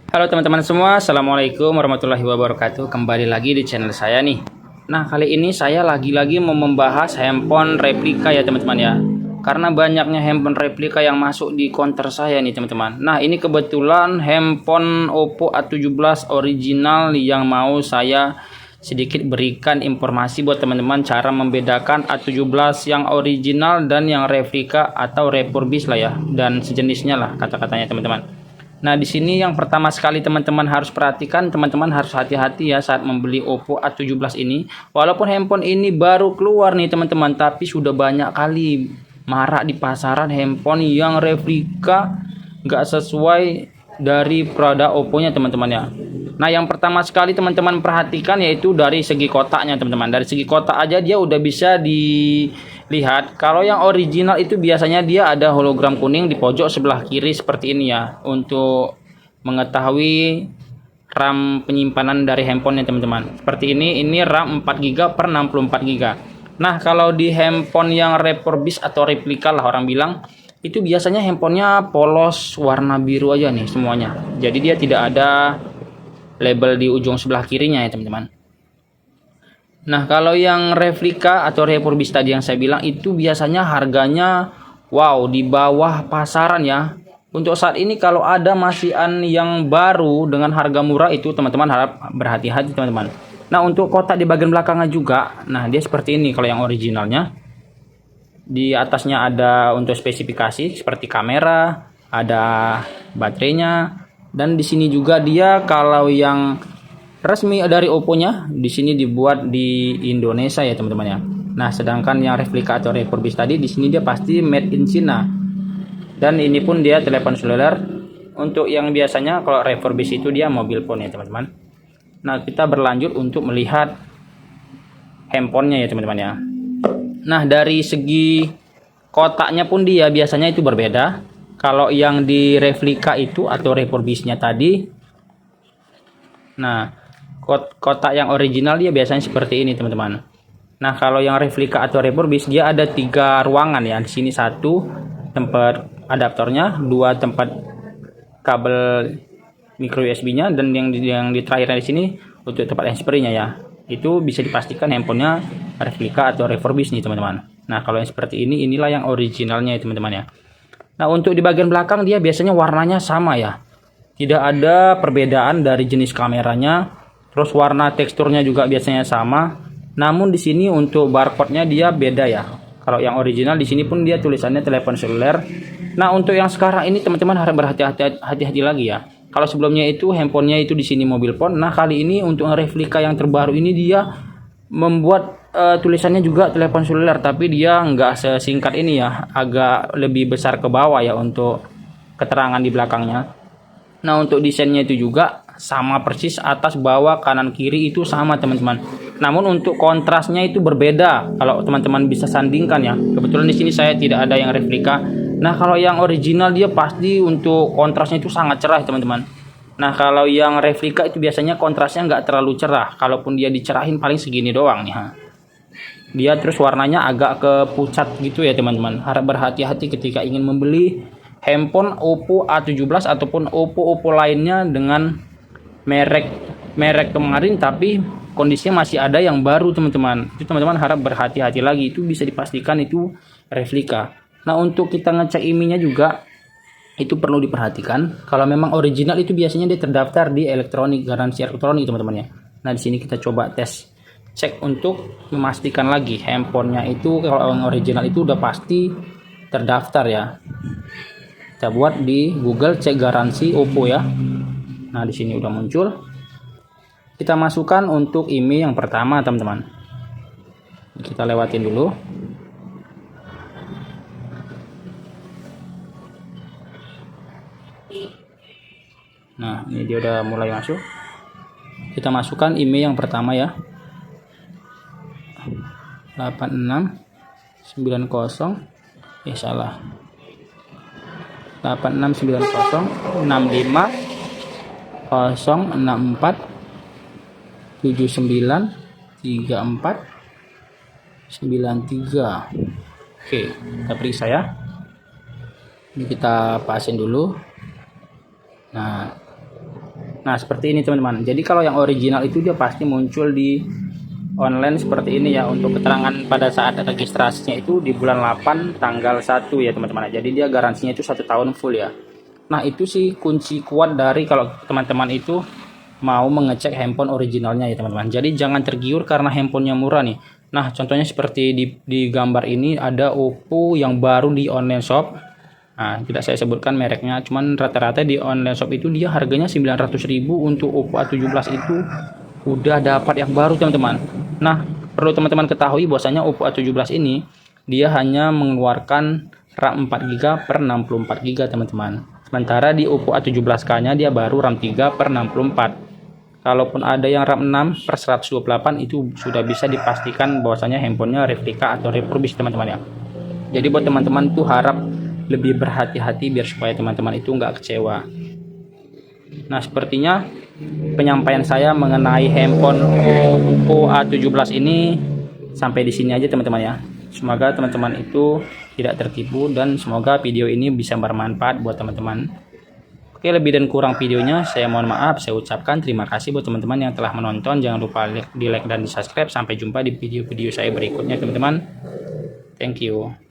Halo teman-teman semua, Assalamualaikum warahmatullahi wabarakatuh. Kembali lagi di channel saya nih. Nah, kali ini saya lagi-lagi mau membahas handphone replika ya teman-teman ya. Karena banyaknya handphone replika yang masuk di counter saya nih teman-teman. Nah, ini kebetulan handphone Oppo A17 original yang mau saya sedikit berikan informasi buat teman-teman cara membedakan A17 yang original dan yang replika atau refurbished lah ya, dan sejenisnya lah kata-katanya teman-teman. Nah, di sini yang pertama sekali teman-teman harus perhatikan, teman-teman harus hati-hati ya saat membeli Oppo A17 ini. Walaupun handphone ini baru keluar nih teman-teman, tapi sudah banyak kali marak di pasaran handphone yang replika nggak sesuai dari produk Oppo-nya teman-teman ya. Nah, yang pertama sekali teman-teman perhatikan yaitu dari segi kotaknya teman-teman. Dari segi kotak aja dia udah bisa dilihat. Kalau yang original itu biasanya dia ada hologram kuning di pojok sebelah kiri seperti ini ya. Untuk mengetahui RAM penyimpanan dari handphonenya teman-teman. Seperti ini RAM 4 GB per 64 GB. Nah, kalau di handphone yang refurbished atau replika lah orang bilang, itu biasanya handphonenya polos warna biru aja nih semuanya. Jadi dia tidak ada label di ujung sebelah kirinya ya teman-teman. Nah, kalau yang replika atau refurbished tadi yang saya bilang itu biasanya harganya wow di bawah pasaran ya. Untuk saat ini kalau ada masihan yang baru dengan harga murah itu teman-teman harap berhati-hati teman-teman. Nah, untuk kotak di bagian belakangnya juga, nah dia seperti ini kalau yang originalnya. Di atasnya ada untuk spesifikasi seperti kamera, ada baterainya, dan di sini juga dia kalau yang resmi dari Oppo-nya di sini dibuat di Indonesia ya teman-teman ya. Nah, sedangkan yang replika atau refurbished tadi di sini dia pasti made in China. Dan ini pun dia telepon seluler. Untuk yang biasanya kalau refurbished itu dia mobile phone ya teman-teman. Nah, kita berlanjut untuk melihat handphonenya ya teman-teman ya. Nah, dari segi kotaknya pun dia biasanya itu berbeda. Kalau yang di replika itu atau refurbishednya tadi, nah kotak yang original dia biasanya seperti ini teman-teman. Nah, kalau yang replika atau refurbish dia ada 3 ruangan ya. Di sini satu tempat adaptornya, 2 tempat kabel micro USB-nya, dan yang di terakhirnya di sini untuk tempat handsfree-nya ya. Itu bisa dipastikan handphonenya replika atau refurbish nih teman-teman. Nah, kalau yang seperti ini inilah yang originalnya ya teman-teman ya. Nah, untuk di bagian belakang dia biasanya warnanya sama ya. Tidak ada perbedaan dari jenis kameranya. Terus warna teksturnya juga biasanya sama. Namun di sini untuk barcode-nya dia beda ya. Kalau yang original di sini pun dia tulisannya telepon seluler. Nah, untuk yang sekarang ini teman-teman harus berhati-hati lagi ya. Kalau sebelumnya itu handphonenya itu di sini mobile phone. Nah, kali ini untuk replika yang terbaru ini dia membuat tulisannya juga telepon seluler, tapi dia nggak sesingkat ini ya, agak lebih besar ke bawah ya untuk keterangan di belakangnya. Nah, untuk desainnya itu juga sama persis, atas bawah kanan kiri itu sama teman-teman. Namun untuk kontrasnya itu berbeda. Kalau teman-teman bisa sandingkan ya. Kebetulan di sini saya tidak ada yang replika. Nah, kalau yang original dia pasti untuk kontrasnya itu sangat cerah teman-teman. Nah, kalau yang replika itu biasanya kontrasnya nggak terlalu cerah. Kalaupun dia dicerahin paling segini doang nih. Dia terus warnanya agak ke pucat gitu ya teman-teman. Harap berhati-hati ketika ingin membeli handphone Oppo A17 ataupun Oppo lainnya dengan merek kemarin tapi kondisinya masih ada yang baru teman-teman. Itu teman-teman harap berhati-hati lagi, itu bisa dipastikan itu replika. Nah, untuk kita ngecek IMEI-nya juga itu perlu diperhatikan. Kalau memang original itu biasanya dia terdaftar di elektronik, garansi elektronik teman-teman ya. Nah, di sini kita coba tes cek untuk memastikan lagi handphonenya itu kalau yang original itu udah pasti terdaftar ya. Kita buat di Google cek garansi Oppo ya. Nah, di sini udah muncul. Kita masukkan untuk IMEI yang pertama teman-teman. Kita lewatin dulu. Nah, ini dia udah mulai masuk. Kita masukkan IMEI yang pertama ya. 8690 salah. 8690 65 064 79 34 93. Oke, kita periksa ya. Ini kita pasin dulu. Nah, Nah, seperti ini teman-teman. Jadi kalau yang original itu dia pasti muncul di online seperti ini ya. Untuk keterangan pada saat registrasinya itu di bulan 8 tanggal 1 ya teman-teman. Jadi dia garansinya itu 1 tahun full ya. Nah, itu sih kunci kuat dari kalau teman-teman itu mau mengecek handphone originalnya ya teman-teman. Jadi jangan tergiur karena handphonenya murah nih. Nah, contohnya seperti di gambar ini ada Oppo yang baru di online shop. Nah, tidak saya sebutkan mereknya, cuman rata-rata di online shop itu dia harganya 900.000 untuk Oppo A17 itu udah dapat yang baru teman-teman. Nah, perlu teman-teman ketahui bahwasanya Oppo A17 ini dia hanya mengeluarkan RAM 4GB per 64GB teman-teman. Sementara di Oppo A17K-nya dia baru RAM 3 per 64. Kalaupun ada yang RAM 6 per 128 itu sudah bisa dipastikan bahwasanya handphonenya replika atau refurbish teman-teman ya. Jadi buat teman-teman tuh harap lebih berhati-hati biar supaya teman-teman itu nggak kecewa. Nah, sepertinya penyampaian saya mengenai handphone Oppo A17 ini sampai di sini aja teman-teman ya. Semoga teman-teman itu tidak tertipu dan semoga video ini bisa bermanfaat buat teman-teman. Oke, lebih dan kurang videonya saya mohon maaf. Saya ucapkan terima kasih buat teman-teman yang telah menonton. Jangan lupa di like dan di subscribe. Sampai jumpa di video-video saya berikutnya teman-teman. Thank you.